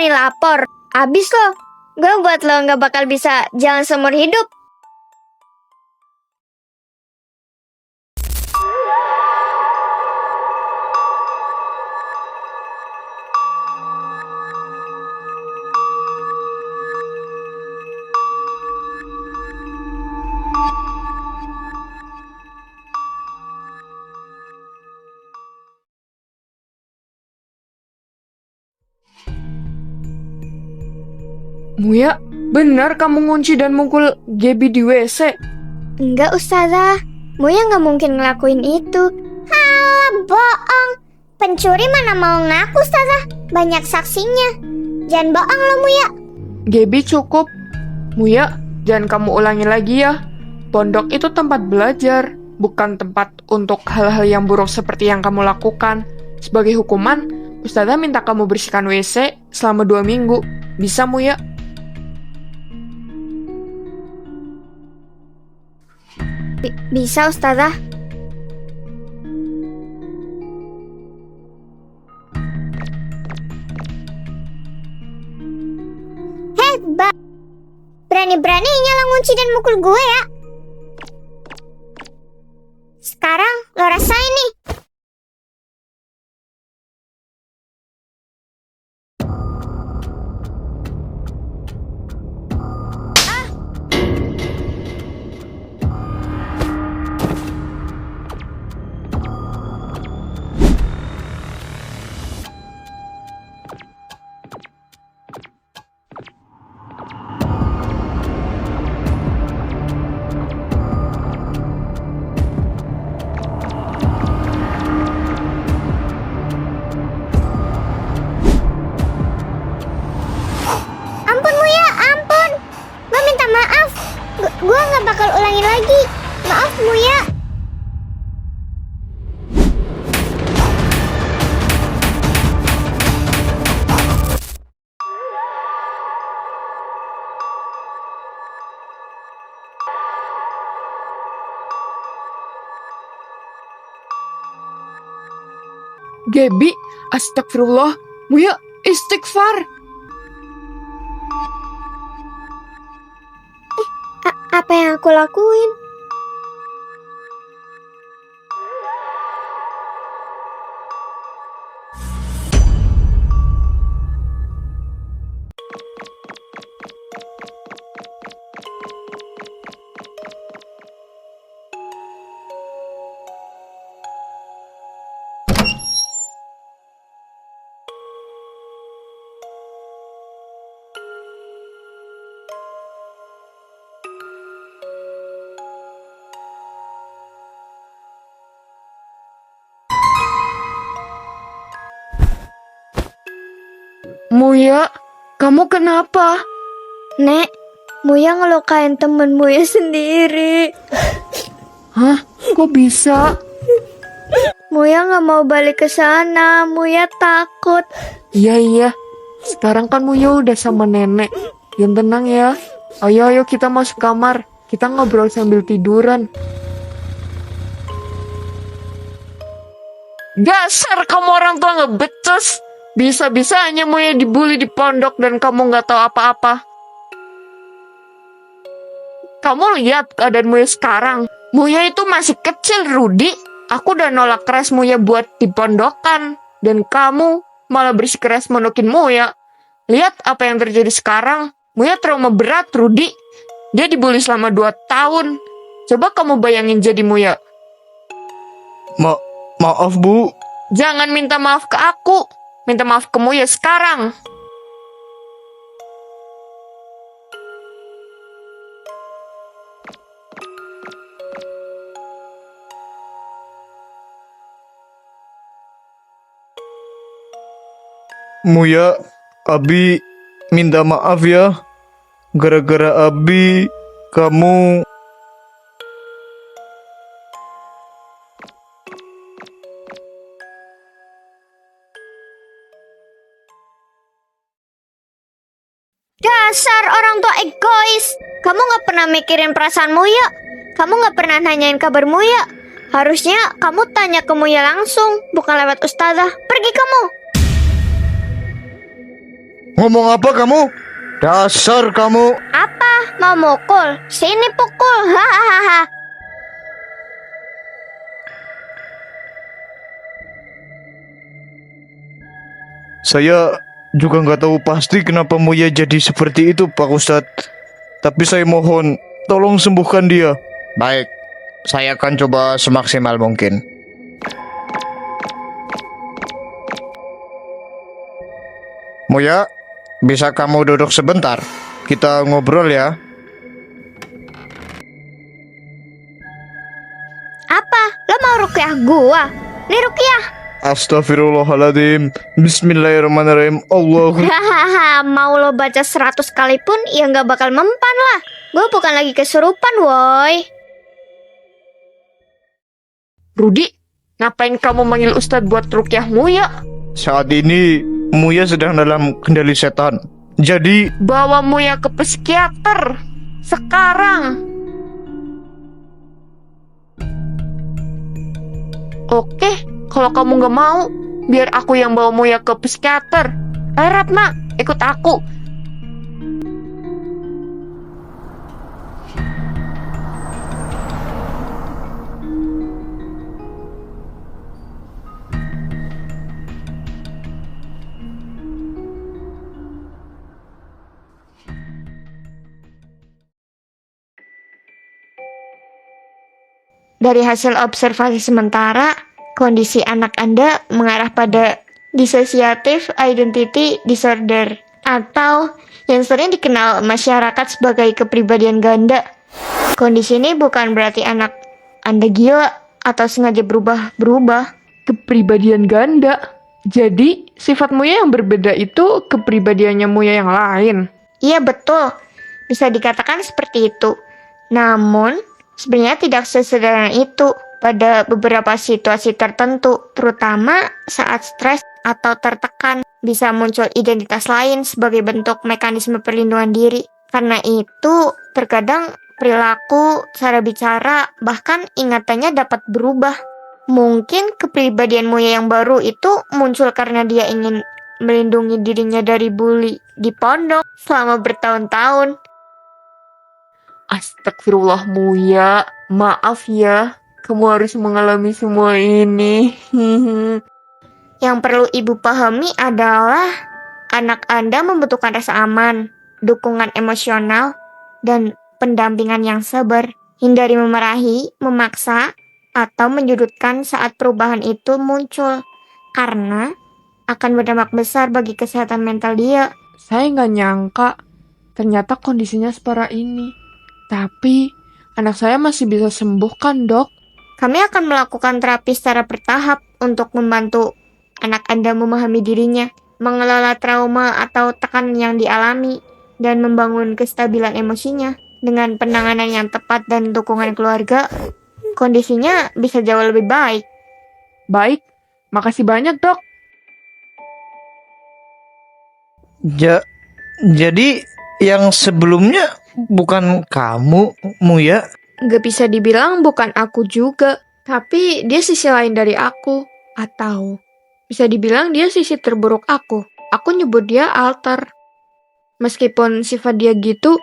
berani lapor. Abis lo. Gue buat lo nggak bakal bisa jalan seumur hidup. Muya, benar kamu ngunci dan mukul Gaby di WC? Enggak, Ustazah. Muya nggak mungkin ngelakuin itu. Halah, bohong. Pencuri mana mau ngaku, Ustazah? Banyak saksinya. Jangan bohong lo, Muya. Gaby cukup. Muya, jangan kamu ulangi lagi ya. Pondok itu tempat belajar, bukan tempat untuk hal-hal yang buruk seperti yang kamu lakukan. Sebagai hukuman, Ustazah minta kamu bersihkan WC selama 2 minggu. Bisa, Muya? Bisa, Ustazah. Hebat. Berani-beraninya lo ngunci dan mukul gue ya. Sekarang lo rasain nih. Ampun, Muya, ampun. Lo minta maaf. Gue gak bakal ulangin lagi. Maaf, Muya. Gaby, astagfirullah. Muya, istighfar. Apa yang aku lakuin? Muya, kamu kenapa? Nek, Muya ngelukain temen Muya sendiri. Hah? Kok bisa? Muya nggak mau balik ke sana. Muya takut. Iya. Sekarang kan Muya udah sama nenek. Yang tenang ya. Ayo kita masuk kamar. Kita ngobrol sambil tiduran. Dasar kamu orang tua ngebecus. Bisa-bisanya Muya dibully di pondok dan kamu nggak tahu apa-apa. Kamu lihat keadaan Muya sekarang. Muya itu masih kecil, Rudi. Aku udah nolak keras Muya buat dipondokan. Dan kamu malah bersikeras mondokin Muya. Lihat apa yang terjadi sekarang. Muya trauma berat, Rudi. Dia dibully selama 2 tahun. Coba kamu bayangin jadi Muya. Maaf, Bu. Jangan minta maaf ke aku. Minta maaf ke Muya sekarang. Muya, Abi minta maaf ya. Gara-gara Abi, kamu... Dasar orang tua egois. Kamu gak pernah mikirin perasaan Muya. Kamu gak pernah nanyain kabar Muya. Harusnya kamu tanya ke Muya langsung, bukan lewat ustazah. Pergi kamu. Ngomong apa kamu? Dasar kamu. Apa? Mau mukul? Sini pukul. Hahaha. Saya juga nggak tahu pasti kenapa Muya jadi seperti itu, Pak Ustadz. Tapi saya mohon, tolong sembuhkan dia. Baik, saya akan coba semaksimal mungkin. Muya, bisa kamu duduk sebentar? Kita ngobrol ya. Apa? Lo mau rukyah gua? Nih rukyah. Astagfirullahaladzim. Bismillahirrahmanirrahim. Allahu. Hahaha, mau lo baca 100 kali pun ya nggak bakal mempan lah. Gue bukan lagi kesurupan, woi. Rudi, ngapain kamu manggil Ustadz buat rukyah Muya? Saat ini Muya sedang dalam kendali setan. Jadi Bawa Muya ke psikiater sekarang. Oke, kalau kamu nggak mau, biar aku yang bawa Muya ke psikiater. Ayo Ratna, ikut aku. Dari hasil observasi sementara, kondisi anak Anda mengarah pada dissociative identity disorder atau yang sering dikenal masyarakat sebagai kepribadian ganda. Kondisi ini bukan berarti anak Anda gila atau sengaja berubah-berubah. Kepribadian ganda. Jadi, sifat Muya yang berbeda itu kepribadiannya Muya yang lain. Iya betul, bisa dikatakan seperti itu. Namun, sebenarnya tidak sesederhana itu. Pada beberapa situasi tertentu, terutama saat stres atau tertekan, bisa muncul identitas lain sebagai bentuk mekanisme perlindungan diri. Karena itu, terkadang perilaku, cara bicara, bahkan ingatannya dapat berubah. Mungkin kepribadian Muya yang baru itu muncul karena dia ingin melindungi dirinya dari bully di pondok selama bertahun-tahun. Astagfirullah Muya, maaf ya, kamu harus mengalami semua ini. Yang perlu ibu pahami adalah anak Anda membutuhkan rasa aman, dukungan emosional, dan pendampingan yang sabar. Hindari memarahi, memaksa, atau menyudutkan saat perubahan itu muncul, karena akan berdampak besar bagi kesehatan mental dia. Saya nggak nyangka, ternyata kondisinya separah ini. Tapi, anak saya masih bisa sembuh kan, Dok? Kami akan melakukan terapi secara bertahap untuk membantu anak Anda memahami dirinya, mengelola trauma atau tekanan yang dialami, dan membangun kestabilan emosinya. Dengan penanganan yang tepat dan dukungan keluarga, kondisinya bisa jauh lebih baik. Baik, makasih banyak, Dok. Jadi yang sebelumnya bukan kamu, Muya? Gak bisa dibilang bukan aku juga, tapi dia sisi lain dari aku. Atau bisa dibilang dia sisi terburuk aku. Aku nyebut dia alter. Meskipun sifat dia gitu,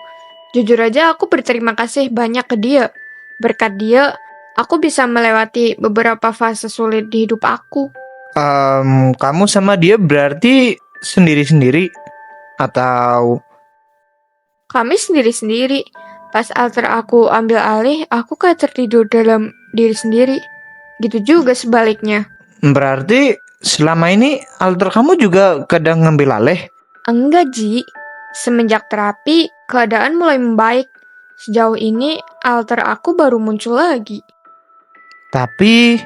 jujur aja aku berterima kasih banyak ke dia. Berkat dia, aku bisa melewati beberapa fase sulit di hidup aku. Kamu sama dia berarti sendiri-sendiri? Atau Kami sendiri-sendiri. Pas alter aku ambil alih, aku kayak tertidur dalam diri sendiri. Gitu juga sebaliknya. berarti selama ini alter kamu juga kadang ngambil alih? Enggak, Ji. Semenjak terapi, keadaan mulai membaik. Sejauh ini, alter aku baru muncul lagi. Tapi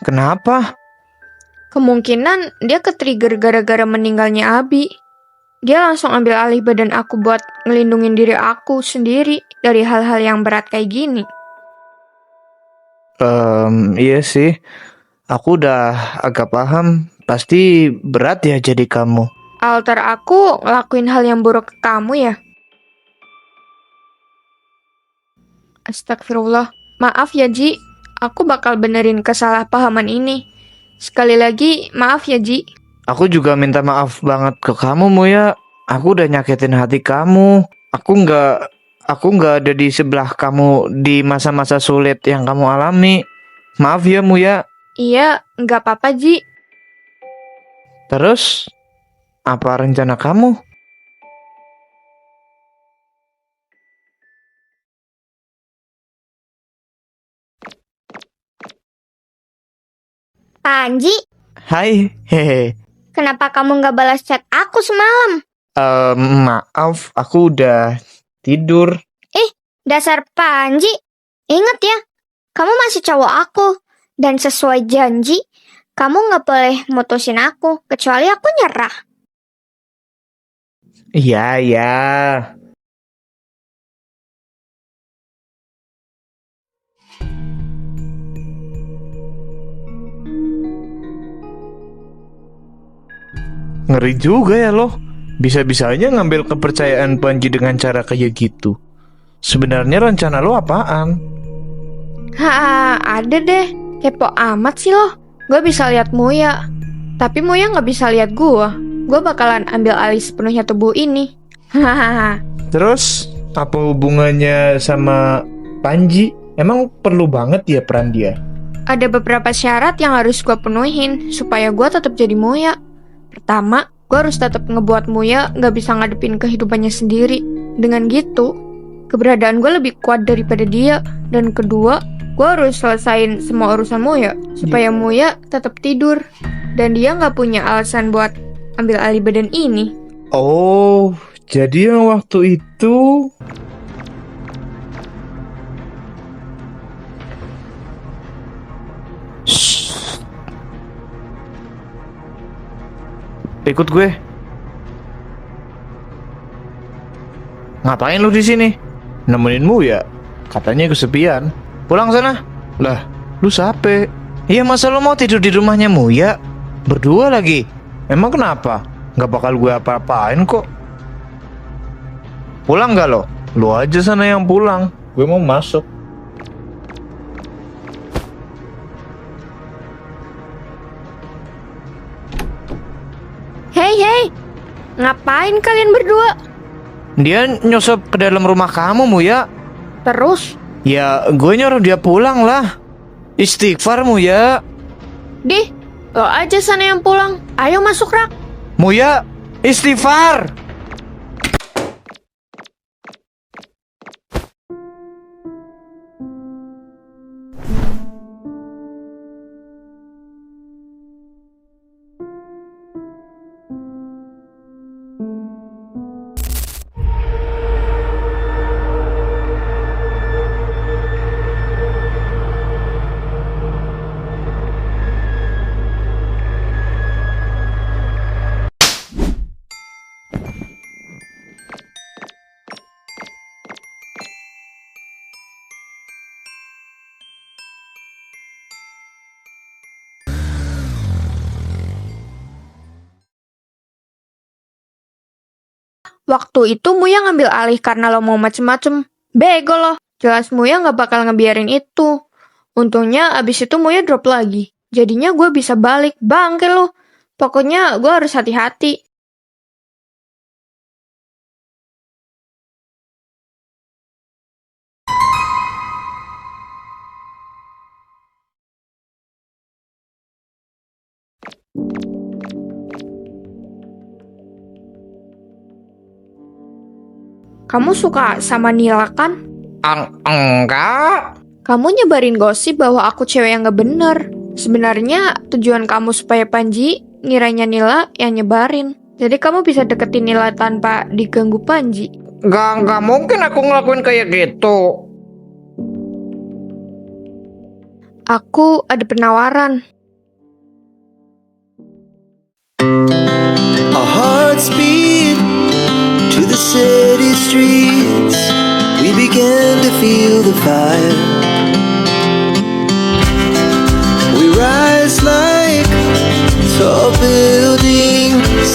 kenapa? Kemungkinan dia ketrigger gara-gara meninggalnya Abi. Dia langsung ambil alih badan aku buat ngelindungin diri aku sendiri dari hal-hal yang berat kayak gini. Iya sih. Aku udah agak paham. Pasti berat ya jadi kamu. Alter aku ngelakuin hal yang buruk ke kamu ya? Astagfirullah. Maaf ya, Ji. Aku bakal benerin kesalahpahaman ini. Sekali lagi, maaf ya, Ji. Aku juga minta maaf banget ke kamu, Muya. Aku udah nyakitin hati kamu. Aku nggak ada di sebelah kamu di masa-masa sulit yang kamu alami. Maaf ya, Muya. Iya, nggak apa-apa, Ji. Terus, apa rencana kamu? Panji, Hai, hehe. kenapa kamu nggak balas chat aku semalam? Maaf, aku udah tidur. Dasar Panji. Ingat ya, kamu masih cowok aku. Dan sesuai janji, kamu nggak boleh mutusin aku, kecuali aku nyerah. Iya, iya. Ngeri juga ya lo. Bisa-bisanya ngambil kepercayaan Panji dengan cara kayak gitu. Sebenarnya rencana lo apaan? Ada deh. Kepo amat sih lo. Gue bisa lihat Muya. Tapi Muya nggak bisa lihat gue. Gue bakalan ambil alih sepenuhnya tubuh ini. Hahaha. Terus apa hubungannya sama Panji? Emang perlu banget ya peran dia? Ada beberapa syarat yang harus gue penuhin supaya gue tetap jadi Muya. Pertama, gue harus tetap ngebuat Muya nggak bisa ngadepin kehidupannya sendiri. Dengan gitu, keberadaan gue lebih kuat daripada dia. Dan kedua, gue harus selesain semua urusan Muya supaya Muya tetap tidur dan dia nggak punya alasan buat ambil alih badan ini. Oh, jadi yang waktu itu Ikut gue. Ngapain lu di sini? nemeninmu ya? Katanya kesepian. Pulang sana. Lah, lu siapa? Iya, masa lo mau tidur di rumahnya Muya? Berdua lagi. Emang kenapa? Nggak bakal gue apa-apain kok. Pulang nggak lo? Lu aja sana yang pulang. Gue mau masuk. Hei, ngapain kalian berdua? Dia nyusup ke dalam rumah kamu, Muya. Terus, Ya, gue nyuruh dia pulang lah. Istighfar, Muya. lo aja sana yang pulang. Ayo masuk, Rak. Muya, istighfar. Waktu itu Muya ngambil alih karena lo mau macem-macem. Bego lo. Jelas Muya nggak bakal ngebiarin itu. Untungnya abis itu Muya drop lagi. Jadinya gue bisa balik. Bangke lo. Pokoknya gue harus hati-hati. Kamu suka sama Nila kan? Enggak. Kamu nyebarin gosip bahwa aku cewek yang gak bener. Sebenarnya tujuan kamu supaya Panji ngiranya Nila yang nyebarin. Jadi kamu bisa deketin Nila tanpa diganggu Panji. Nggak mungkin aku ngelakuin kayak gitu. Aku ada penawaran. Our hearts beat to the city streets. We began to feel the fire. We rise like tall buildings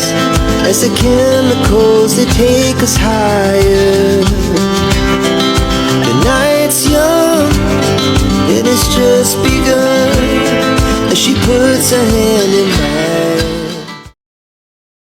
as the chemicals they take us higher.